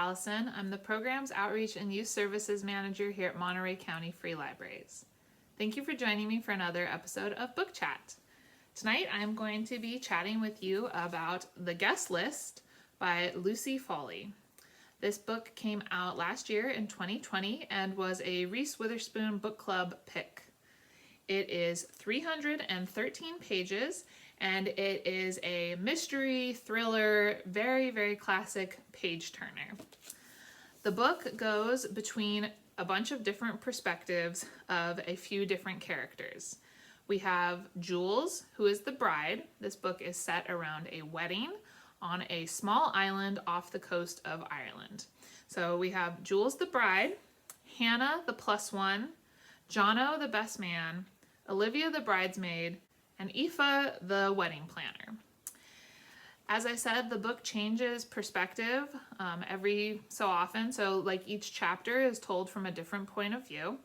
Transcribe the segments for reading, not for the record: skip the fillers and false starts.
Alison. I'm the Programs Outreach and Youth Services Manager here at Monterey County Free Libraries. Thank you for joining me for another episode of Book Chat. Tonight I'm going to be chatting with you about The Guest List by Lucy Foley. This book came out last year in 2020 and was a Reese Witherspoon Book Club pick. It is 313 pages and it is a mystery, thriller, very, very classic page turner. The book goes between a bunch of different perspectives of a few different characters. We have Jules, who is the bride. This book is set around a wedding on a small island off the coast of Ireland. So we have Jules the bride, Hannah the plus one, Jono the best man, Olivia the bridesmaid, and Aoife the wedding planner. As I said, the book changes perspective every so often. So like each chapter is told from a different point of view.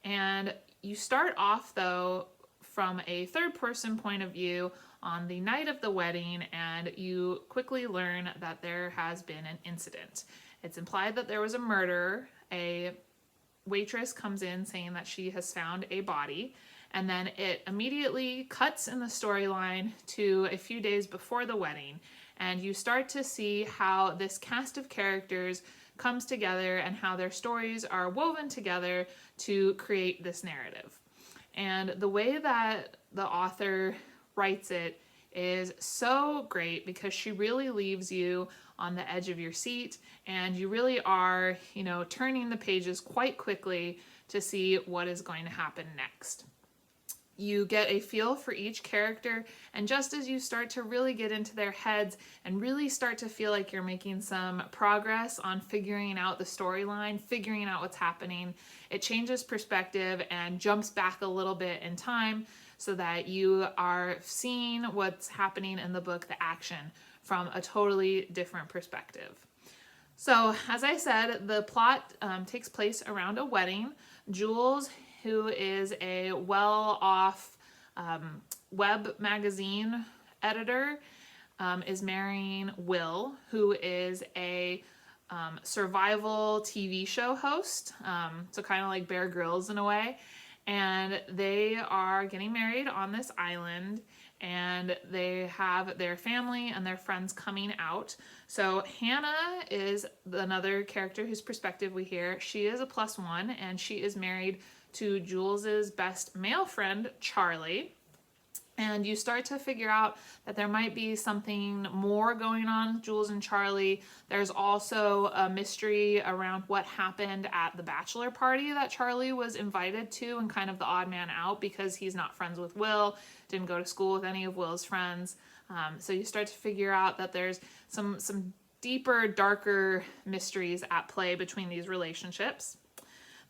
And you start off though from a third person point of view on the night of the wedding, and you quickly learn that there has been an incident. It's implied that there was a murder. A waitress comes in saying that she has found a body, and then it immediately cuts in the storyline to a few days before the wedding, and you start to see how this cast of characters comes together and how their stories are woven together to create this narrative. And the way that the author writes it is so great because she really leaves you on the edge of your seat, and you really are, turning the pages quite quickly to see what is going to happen next. You get a feel for each character, and just as you start to really get into their heads and really start to feel like you're making some progress on figuring out the storyline, figuring out what's happening, it changes perspective and jumps back a little bit in time so that you are seeing what's happening in the book, the action, from a totally different perspective. So, as I said, the plot takes place around a wedding. Jules, who is a well-off web magazine editor, is marrying Will, who is a survival TV show host, so kind of like Bear Grylls in a way. And they are getting married on this island, and they have their family and their friends coming out. So Hannah is another character whose perspective we hear. She is a plus one, and she is married to Jules's best male friend, Charlie. And you start to figure out that there might be something more going on with Jules and Charlie. There's also a mystery around what happened at the bachelor party that Charlie was invited to, and kind of the odd man out because he's not friends with Will, didn't go to school with any of Will's friends. So you start to figure out that there's some deeper, darker mysteries at play between these relationships.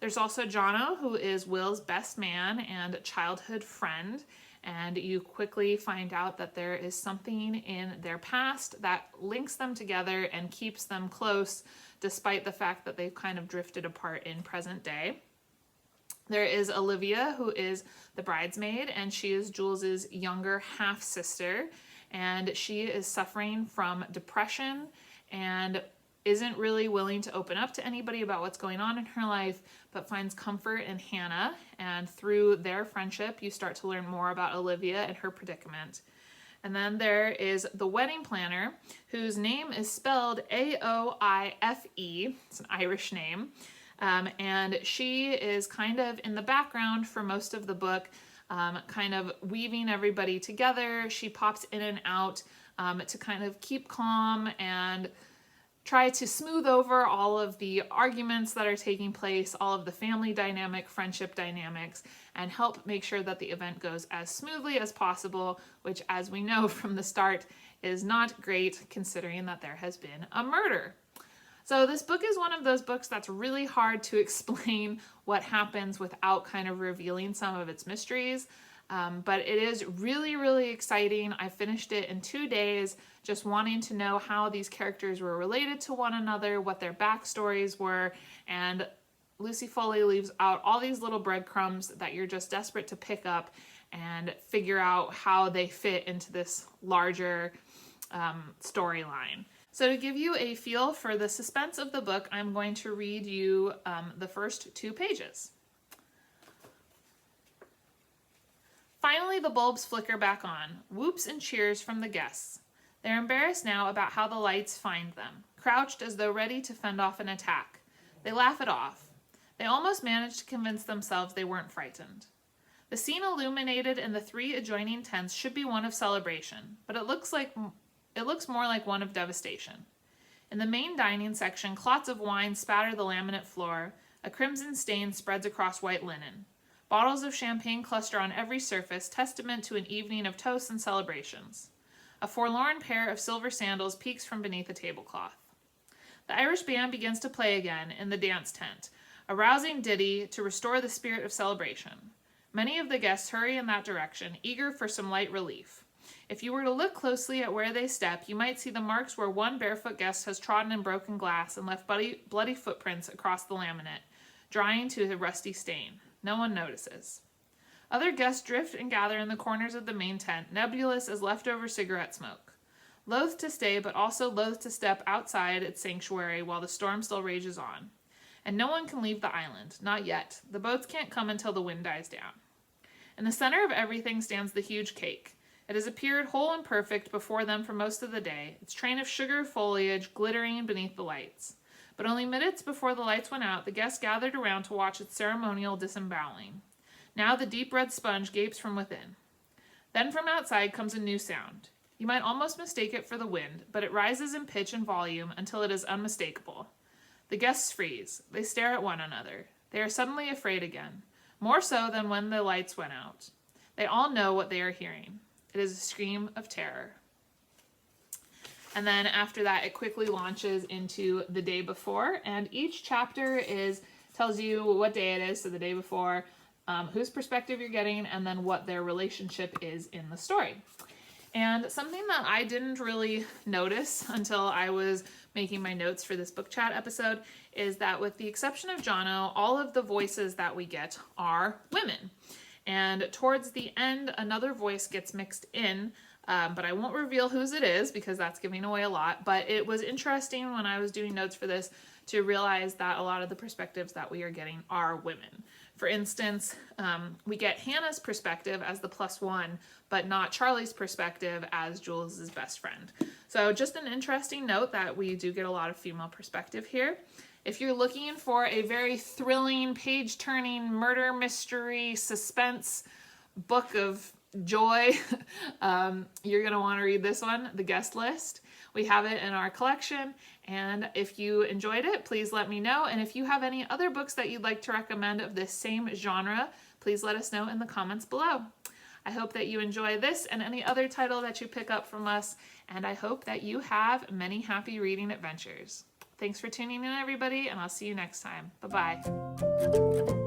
There's also Jono, who is Will's best man and childhood friend. And you quickly find out that there is something in their past that links them together and keeps them close, despite the fact that they've kind of drifted apart in present day. There is Olivia, who is the bridesmaid, and she is Jules's younger half-sister, and she is suffering from depression and isn't really willing to open up to anybody about what's going on in her life, but finds comfort in Hannah. And through their friendship, you start to learn more about Olivia and her predicament. And then there is the wedding planner, whose name is spelled Aoife. It's an Irish name. And she is kind of in the background for most of the book, kind of weaving everybody together. She pops in and out to kind of keep calm and try to smooth over all of the arguments that are taking place, all of the family dynamic, friendship dynamics, and help make sure that the event goes as smoothly as possible, which, as we know from the start, is not great considering that there has been a murder. So this book is one of those books that's really hard to explain what happens without kind of revealing some of its mysteries. But it is really, really exciting. I finished it in 2 days, just wanting to know how these characters were related to one another, what their backstories were, and Lucy Foley leaves out all these little breadcrumbs that you're just desperate to pick up and figure out how they fit into this larger storyline. So to give you a feel for the suspense of the book, I'm going to read you the first 2 pages. Finally, the bulbs flicker back on, whoops and cheers from the guests. They're embarrassed now about how the lights find them, crouched as though ready to fend off an attack. They laugh it off. They almost manage to convince themselves they weren't frightened. The scene illuminated in the 3 adjoining tents should be one of celebration, but it looks more like one of devastation. In the main dining section, clots of wine spatter the laminate floor. A crimson stain spreads across white linen. Bottles of champagne cluster on every surface, testament to an evening of toasts and celebrations. A forlorn pair of silver sandals peeks from beneath a tablecloth. The Irish band begins to play again in the dance tent, a rousing ditty to restore the spirit of celebration. Many of the guests hurry in that direction, eager for some light relief. If you were to look closely at where they step, you might see the marks where one barefoot guest has trodden in broken glass and left bloody footprints across the laminate, drying to a rusty stain. No one notices. Other guests drift and gather in the corners of the main tent, nebulous as leftover cigarette smoke. Loath to stay, but also loath to step outside its sanctuary while the storm still rages on. And no one can leave the island. Not yet. The boats can't come until the wind dies down. In the center of everything stands the huge cake. It has appeared whole and perfect before them for most of the day, its train of sugar foliage glittering beneath the lights. But only minutes before the lights went out, the guests gathered around to watch its ceremonial disemboweling. Now the deep red sponge gapes from within. Then from outside comes a new sound. You might almost mistake it for the wind, but it rises in pitch and volume until it is unmistakable. The guests freeze. They stare at one another. They are suddenly afraid again, more so than when the lights went out. They all know what they are hearing. It is a scream of terror. And then after that, it quickly launches into the day before, and each chapter tells you what day it is, so the day before, whose perspective you're getting, and then what their relationship is in the story. And something that I didn't really notice until I was making my notes for this book chat episode is that with the exception of Jono, all of the voices that we get are women. And towards the end, another voice gets mixed in, but I won't reveal whose it is because that's giving away a lot. But it was interesting when I was doing notes for this to realize that a lot of the perspectives that we are getting are women. For instance, we get Hannah's perspective as the +1, but not Charlie's perspective as Jules' best friend. So just an interesting note that we do get a lot of female perspective here. If you're looking for a very thrilling, page-turning murder mystery suspense book of joy, you're going to want to read this one, The Guest List. We have it in our collection, and if you enjoyed it, please let me know. And if you have any other books that you'd like to recommend of this same genre, please let us know in the comments below. I hope that you enjoy this and any other title that you pick up from us, and I hope that you have many happy reading adventures. Thanks for tuning in, everybody, and I'll see you next time. Bye-bye.